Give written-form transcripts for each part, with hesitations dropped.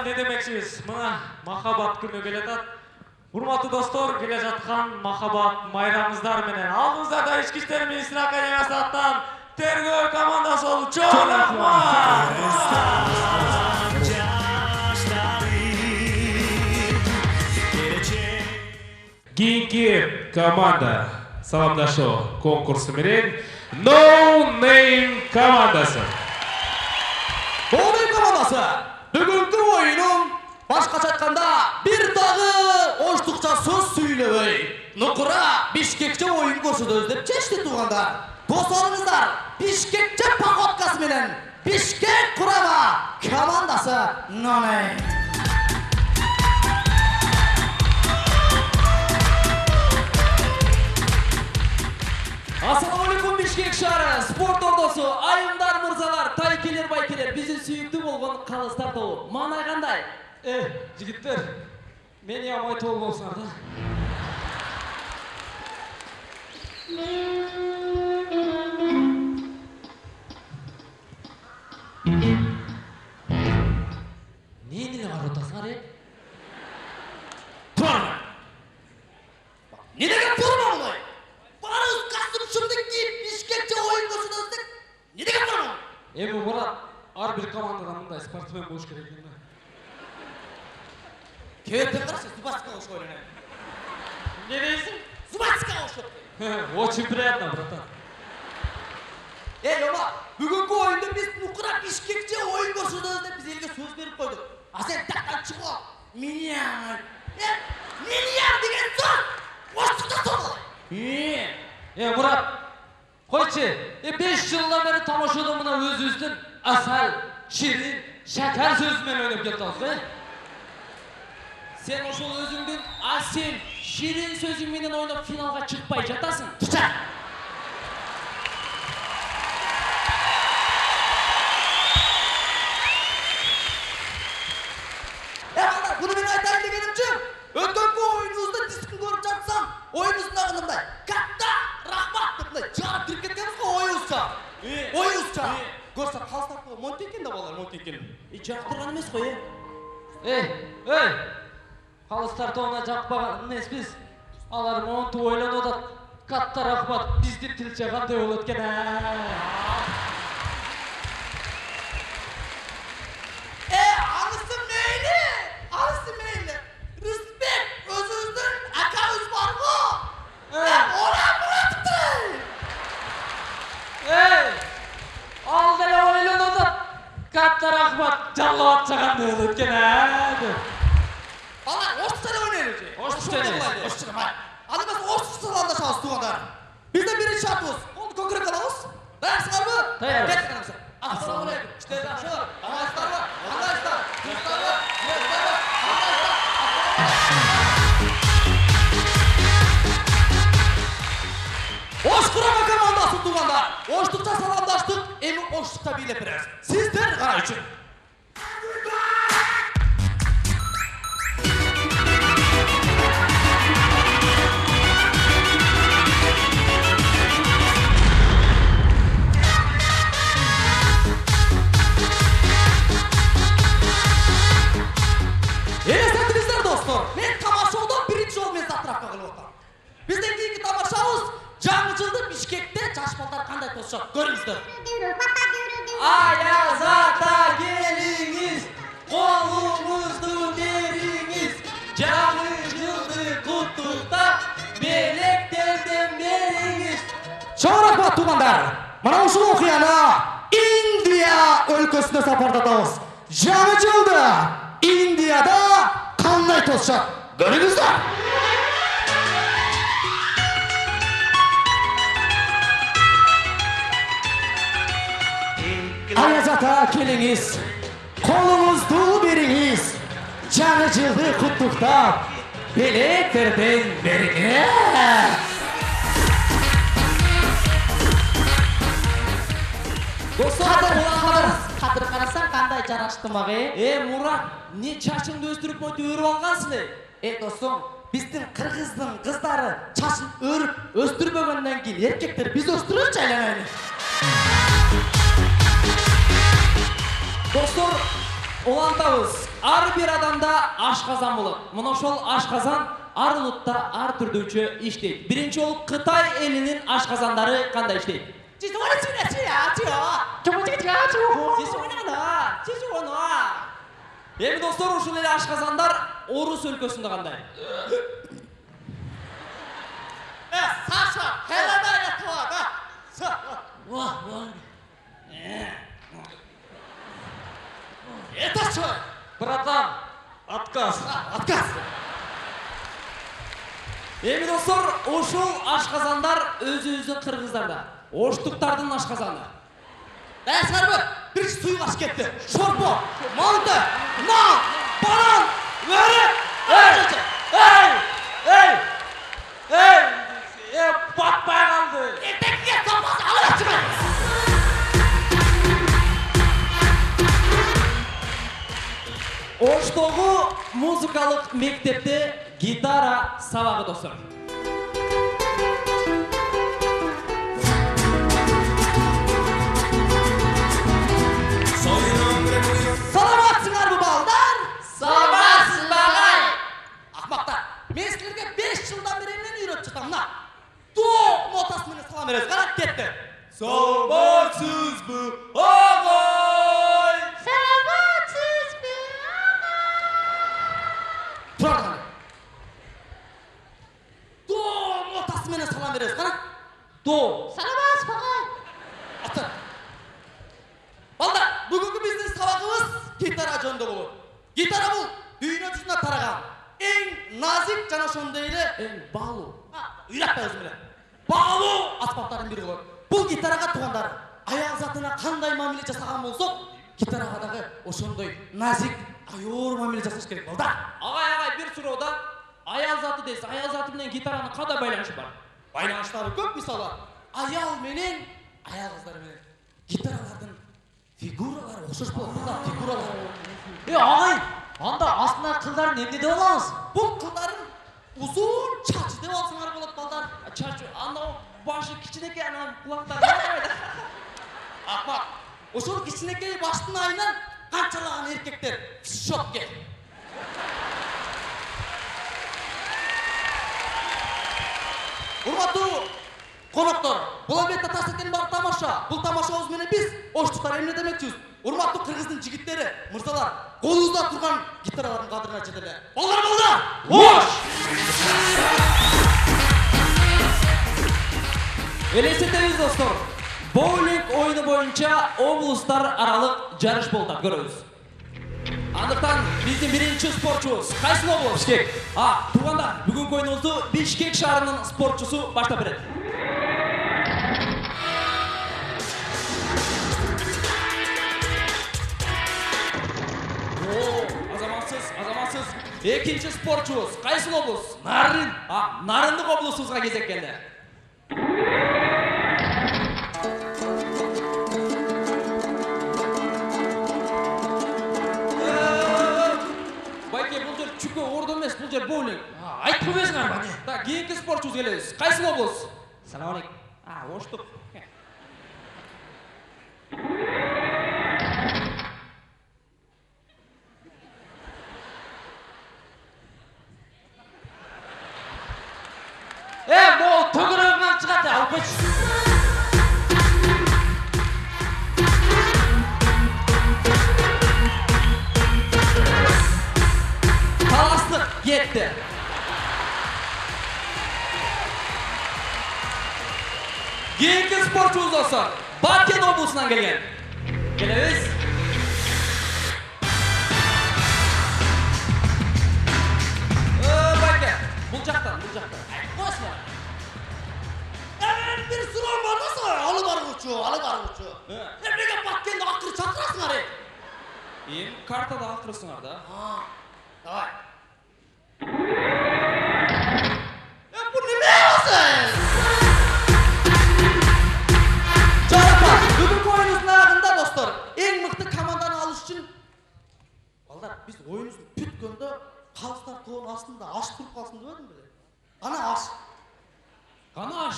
не демекчибиз? Мына махаббат күнү келе жатат. Урматтуу достор, келе жаткан махаббат майрамыңыздар менен алдыңыздарда Ички иштер министри Академиясы аттан тергөө командасы болуп чоң рахмат. Кийинки команда саламдашуу конкурсу менен No Name командасы. No Name командасы бүгүнкү оюнун башкача айтканда бир дагы оштукча сөз сүйлөбөй, нукура бишкекче оюн көрсөтөбүз деп чечти туугандар. Досторыңыздар, бишкекче походкасы менен Бишкек курама командасы No Name. Assalamu alaikum Bishkek шаары, спорт ордосу, айымдар, мырзалар, тайкелер, байкелер, биздин сүйүктүү болгон калыстар тобу. Маанай кандай? Жигиттер, мени амай тобу болсуңар да. Нени карап атасыңар, Турма! Не деген турма булай? Барыз костюмчумду кийип бишкекче оюн көрсөтөбүз. Не деген турма? Эми Мурат, ар бир командада мындай спортсмен болуш керек экен да. Кебептен карашы, Зубацкага окшоп ойлонот. Не дейсиң? Зубацкага окшоп. Очень приятно, братан. Ома, бүгүнкү оюнда биз нукура бишкекче оюн көрсөтөбүз деп биз элге сөз берип койдук. А сен тактан чыгып, миллиард деген сөз оштукта солой. Мурат, койчу, 5 жылдан бери тамашада мына өзүбүздүн асал, ширин, шакар сөзү менен ойноп жатабыз, Сен ошол өзүңдүн асел, ширин сөзүң менен ойноп финалга чыкпай жатасың. Туча! Балдар, буну мен айтайын дегенимчи, өткөнкү оюнубузда дискин көрүп жатсам, оюнубуздун агындымдай катта рахмат деп мындай жарып кирип кеткенбиз го оюнубузча. Көрсөм калыстардагы монту экен да балдар, монту экен. Жактырган эмес го, Калыстар тобуна жакпаган эмеспиз. Алар монту ойлонуп атат. Катта рахмат, биздин тилче кандай болот экен, Анысы мейли. Респект, өзүбүздүн акабыз барго. Ал деле ойлонуп атат. Катта рахмат, жаллап атча кандай болот экен, Балдар, оштуча эле ойнойлучу. Оштуча эле. Аны эмес оштуча саламдашабыз туугандар. Биздин биринчи шартыбыз, колду көкүрөккө алабыз. Даярсыңарбы? Даяр. Ассаламу алейкум. Иштер жакшыбы? Амансыздарбы? Кандайсыздар? Ош курама командасы туугандар. Оштукча саламдаштык, эми оштукча бийлеп беребиз. Сиздер карай үчүн. Эстетиңиздер достор, мен тамашаодон биринчи жолу мен затравка кылып атам. Бизден кийинки тамашабыз жаңы жылды Бишкекте жаш балдар кандай тосушат, көрүңүздөр. Аяз ата келиңиз, колуңузду бериңиз, жаңы жылды куттуктап, белектерден бериңиз. Чоң рахмат туугандар. Мына ушул окуяны Индия өлкөсүнө сапардатабыз. Жаңы жылды Индияда кандай тосушат, көрүңүздөр. Аяз ата келиңиз, колуңузду бериңиз, жаңы жылды куттуктап, белектерден бериңиз. Кадыр карасаң кандай жарашты мага, Мурат, не чачыңды өстүрүп монтип өрүп алгансың, Достум, биздин кыргыздын кыздары чачын өрүп өстүрбөгөндөн кийин эркектер биз өстүрөчү айланайын. Достор, улантабыз. Ар бир адамда ашказан болот. Мына ошол ашказан ар улутта ар түрдүүчө иштейт. Биринчи болуп Кытай элинин ашказандары кандай иштейт? Эми достор, ушул эле ашказандар Орус өлкөсүндө кандай? Саша, хелебай атуага. Это что? Братан, отказ. Отказ. Эми достор, ушул ашказандар өзүбүздүн кыргыздарда. Оштуктардын ашказаны. Сарбы, bir суйгаш кетти. Шорпо, манты, нан, банан, өрүк. Батпай қалды. Эртекке сапасы алып чыгы. Оштогу музыкалык мектепте гитара сабагы достор. Саламатсыңарбы балдар? Саламатсыз багай. Акмактар, мен силерге 5 жылдан бери эмнени үйрөтүп жатам мына? До нотасы менен салам бересиз, карап кетти. Саламатсызбы, агай? Саламатсызбы, агай? До нотасы менен салам бересиз, кара. До. Саламатсызбы, агай? Ата. Балдар, бүгүнкү биздин сабагыбыз гитара жөнүндө болот. Гитара бул дүйнө жүзүнө тараган эң назик жана ошондой эле Баалуу. Үйрәтпә өзім білем. Баалуу аспаптардың бири болот. Бұл гитараға туғандар аял затына қандай мамиле жасаған болсок, гитараға дагы ошондой назик, аяр мамиле жасаш керек балдар. Агай, бир суроодо аял заты дейсиз. Аял заты менен гитаранын кандай байланышы бар? Байланыштары көп, мисалы аял менен аял кыздар менен гитаралардын фигуралары окшош болот. Фигуралар. Агай, анда астына кылдарын эмне деп алабыз? Бұл кылдарын uzun çaçı деп алсаңар болот балдар. Чачу, анау башы кичинекей, анау кулактары бар. Акбар, ошол кичинекей баштын айынан канчалаган эркектер шокке. Урматтуу коноктор, бул албетте таштеткен бар тамаша. Бул тамашабыз менен биз оштуктар эмне демекчибиз? Урматтуу кыргыздын жигиттери, мырзалар, колубузда турган гитаралардын кадырына жетеле. Балдар! Ош! Элестетебиз достор. Боулинг ойыны боюнча облустар аралык жарыш болду, көрөбүз. Андыктан биздин биринчи спортчубуз кайсы облус? Бишкек. Туугандар, бүгүнкү оюнубузду Бишкек шаарынын спортчусу баштап берет. Азаматсыз. Экинчи спортчубуз кайсы облус? Нарын. Нарындык облусубузга кезек келди. Байке, бул жер чүкө ордо эмес, бул жер боулинг. Айтып берсиңер мане. Так, кийинки спортчубуз келебиз. Кайсы облус? Салам алейкум. Оштук. Мол төгүрөгүнөн чыгат, алып кетиш. Таластык кетти. Кийинки спортчубуз достор Баткен облусунан келген. Келебиз. Байке, бул жактан. Койсуңар. Bir suram var nasıl? Alı bargıçı. Emre'ye Batkende akırı çatırasınlar. Kartada akırısınlar da. Давай. Bu ne olsun? Çarapa, bugün oyunuzun ağında dostlar. En mıhtı komandanı alış için. Vallahi biz oyunuzun pütkönde kalslar toğun aslında aş turup kalsın demedim bile. Ana aş. Kanaş.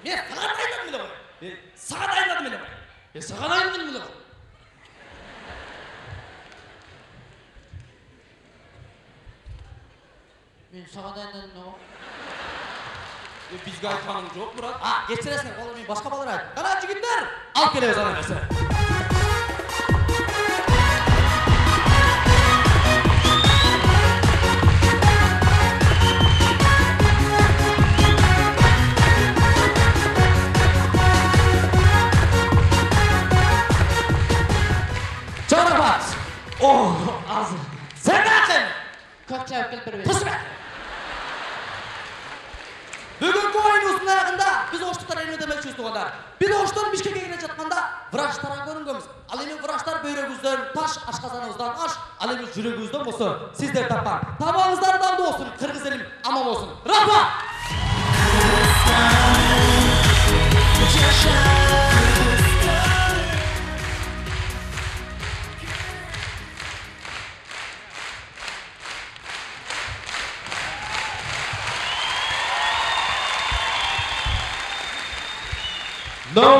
Men sağa dayladım bile. Sağa dayladım bile. Саған айындың мұны. Мен саған айындың мұны. Bizga aytganing yo'q, Murat. Kechirasizlar, oğlum men boshqa bolalar aytdim. Qani jigitlar, olib kelamiz ana narsa. Çorabat. азыр. Sen ne yaptın? Көп чабып келип бербейт. Tuz be. Бүгінгі ойынымыздың аяғында біз оштықтар әйін өтемекшіміз туғандар. Біз оштан Бишкекке келе жатқанда врачтарға көрінгенбіз. Ал эми врачтар бөйрөгүздөн таш, ашказаныбыздан аш, ал эми жүрөгүздөн болсо сиздер тапкан. Табаңыздар даңды болсун, кыргыз элим аман болсун. Рахмат! No